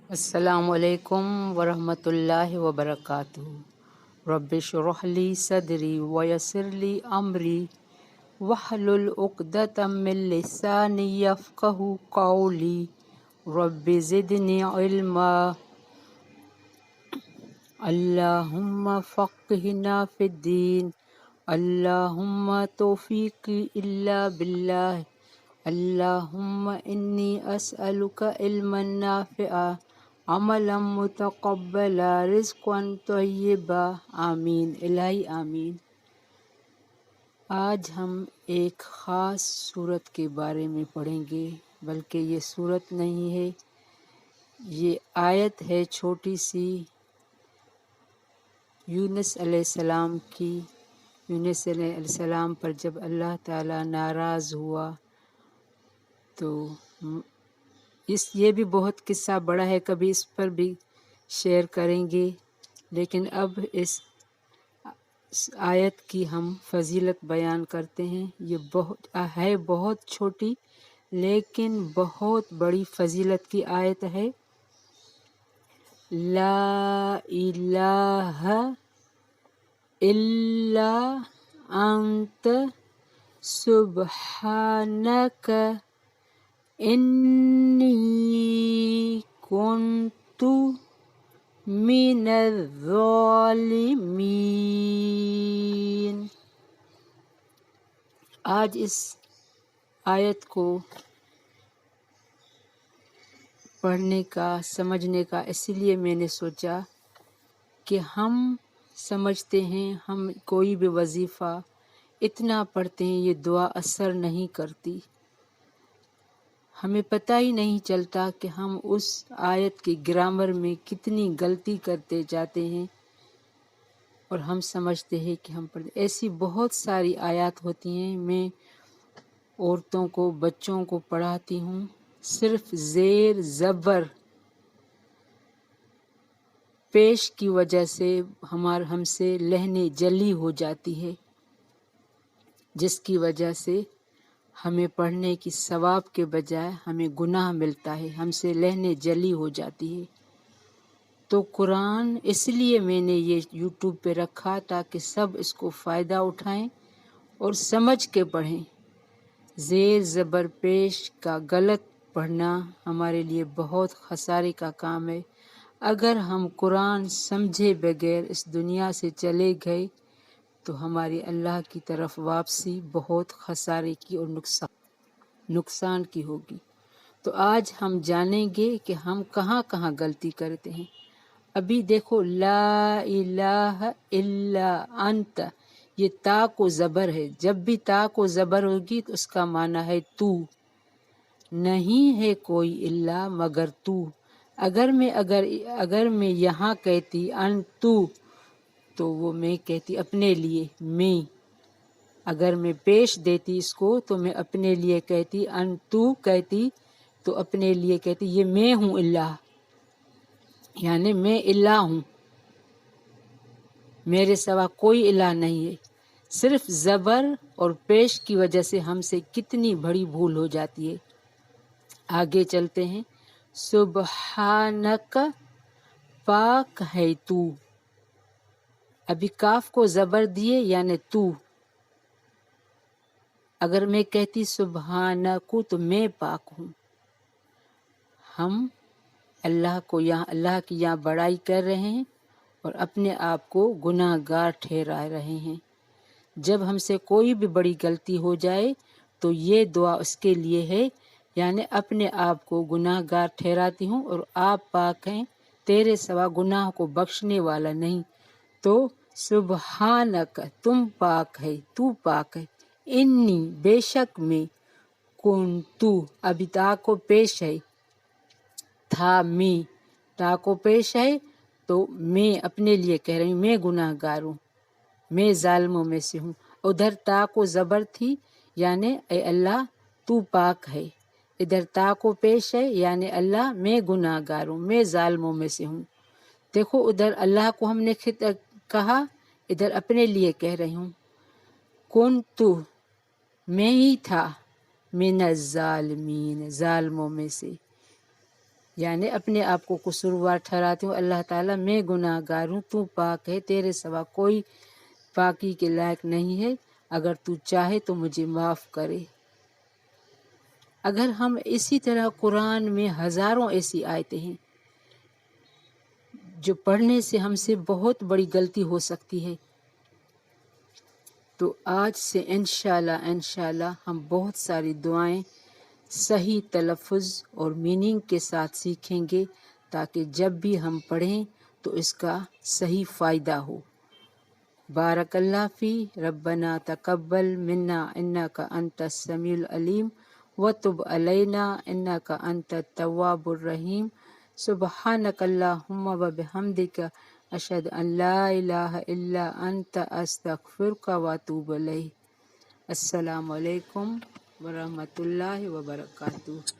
السلام علیکم ورحمۃ اللہ وبرکاتہ۔ رب اشرح لی صدری ویسر لی امری واحلل عقدۃ من لسانی یفقہوا قولی رب زدنی علما۔ اللہم فقہنا فی الدین، اللہم توفیقی الا باللہ، اللہم انی اسألک علما نافعا، عملا متقبلا، رزقا طیبا، آمین الہی آمین۔ آج ہم ایک خاص صورت کے بارے میں پڑھیں گے، بلکہ یہ صورت نہیں ہے، یہ آیت ہے چھوٹی سی، یونس علیہ السلام کی۔ یونس علیہ السلام پر جب اللہ تعالیٰ ناراض ہوا تو یہ بھی بہت قصہ بڑا ہے، کبھی اس پر بھی شیئر کریں گے، لیکن اب اس آیت کی ہم فضیلت بیان کرتے ہیں۔ یہ بہت چھوٹی لیکن بہت بڑی فضیلت کی آیت ہے۔ لا الہ الا انت سبحانک انی کنت من الظالمین۔ آج اس آیت کو پڑھنے کا، سمجھنے کا اس لیے میں نے سوچا کہ ہم سمجھتے ہیں ہم کوئی بھی وظیفہ اتنا پڑھتے ہیں، یہ دعا اثر نہیں کرتی، ہمیں پتہ ہی نہیں چلتا کہ ہم اس آیت کی گرامر میں کتنی غلطی کرتے جاتے ہیں، اور ہم سمجھتے ہیں کہ ہم پڑھتے۔ ایسی بہت ساری آیات ہوتی ہیں، میں عورتوں کو، بچوں کو پڑھاتی ہوں، صرف زیر زبر پیش کی وجہ سے ہم سے لہنیں جلی ہو جاتی ہے، جس کی وجہ سے ہمیں پڑھنے کی ثواب کے بجائے ہمیں گناہ ملتا ہے، ہم سے لہنیں جلی ہو جاتی ہے۔ تو قرآن اس لیے میں نے یہ یوٹیوب پہ رکھا تاکہ سب اس کو فائدہ اٹھائیں اور سمجھ کے پڑھیں۔ زیر زبر پیش کا غلط پڑھنا ہمارے لیے بہت خسارے کا کام ہے۔ اگر ہم قرآن سمجھے بغیر اس دنیا سے چلے گئے تو ہماری اللہ کی طرف واپسی بہت خسارے کی اور نقصان کی ہوگی۔ تو آج ہم جانیں گے کہ ہم کہاں کہاں غلطی کرتے ہیں۔ ابھی دیکھو، لا الہ الا انت، یہ تا کو زبر ہے، جب بھی تا کو زبر ہوگی تو اس کا معنی ہے تو، نہیں ہے کوئی الا مگر تو۔ اگر میں یہاں کہتی ان تو وہ میں کہتی اپنے لیے میں، اگر میں پیش دیتی اس کو تو میں اپنے لیے کہتی، ان تو کہتی تو اپنے لیے کہتی یہ میں ہوں اللہ، یعنی میں اللہ ہوں، میرے سوا کوئی الہ نہیں ہے۔ صرف زبر اور پیش کی وجہ سے ہم سے کتنی بڑی بھول ہو جاتی ہے۔ آگے چلتے ہیں۔ سبحانک، پاک ہے تو، ابھی کاف کو زبر دیے یعنی تو۔ اگر میں کہتی سبحانک تو میں پاک ہوں، ہم اللہ کی یہاں بڑائی کر رہے ہیں اور اپنے آپ کو گناہ گار ٹھہرا رہے ہیں۔ جب ہم سے کوئی بھی بڑی غلطی ہو جائے تو یہ دعا اس کے لیے ہے، یعنی اپنے آپ کو گناہ گار ٹھہراتی ہوں اور آپ پاک ہیں، تیرے سوا گناہ کو بخشنے والا نہیں۔ تو سبحانک، تم پاک ہے، تو پاک ہے، انی، بے شک میں، کنتو، ابھی تا کو پیش ہے، تھا میں، تا کو پیش ہے تو میں اپنے لیے کہہ رہی ہوں، میں گناہ گار ہوں، میں ظالموں میں سے ہوں۔ ادھر تا کو زبر تھی یعنی اے اللہ تو پاک ہے، ادھر تا کو پیش ہے یعنی اللہ میں گناہ گار ہوں، میں ظالموں میں سے ہوں۔ دیکھو، ادھر اللہ کو ہم نے کہا، ادھر اپنے لیے کہہ رہی ہوں، کنتو، میں ہی تھا، من الظالمین، ظالموں میں سے۔ یعنی اپنے آپ کو قصوروار ٹھہراتی ہوں، اللہ تعالیٰ میں گناہ گار ہوں، تو پاک ہے، تیرے سوا کوئی پاکی کے لائق نہیں ہے، اگر تو چاہے تو مجھے معاف کرے۔ اگر ہم اسی طرح قرآن میں ہزاروں ایسی آیتیں ہیں جو پڑھنے سے ہم سے بہت بڑی غلطی ہو سکتی ہے، تو آج سے انشاءاللہ ہم بہت ساری دعائیں صحیح تلفظ اور میننگ کے ساتھ سیکھیں گے، تاکہ جب بھی ہم پڑھیں تو اس کا صحیح فائدہ ہو۔ بارک اللہ فی، ربنا تقبل منا انک انت السمیع العلیم وتب علینا انک انت التواب الرحیم، سبحانک اللہم وبحمدک، اشہد ان لا الہ الا انت، استغفرک واتوب الیک۔ السلام علیکم ورحمۃ اللہ وبرکاتہ۔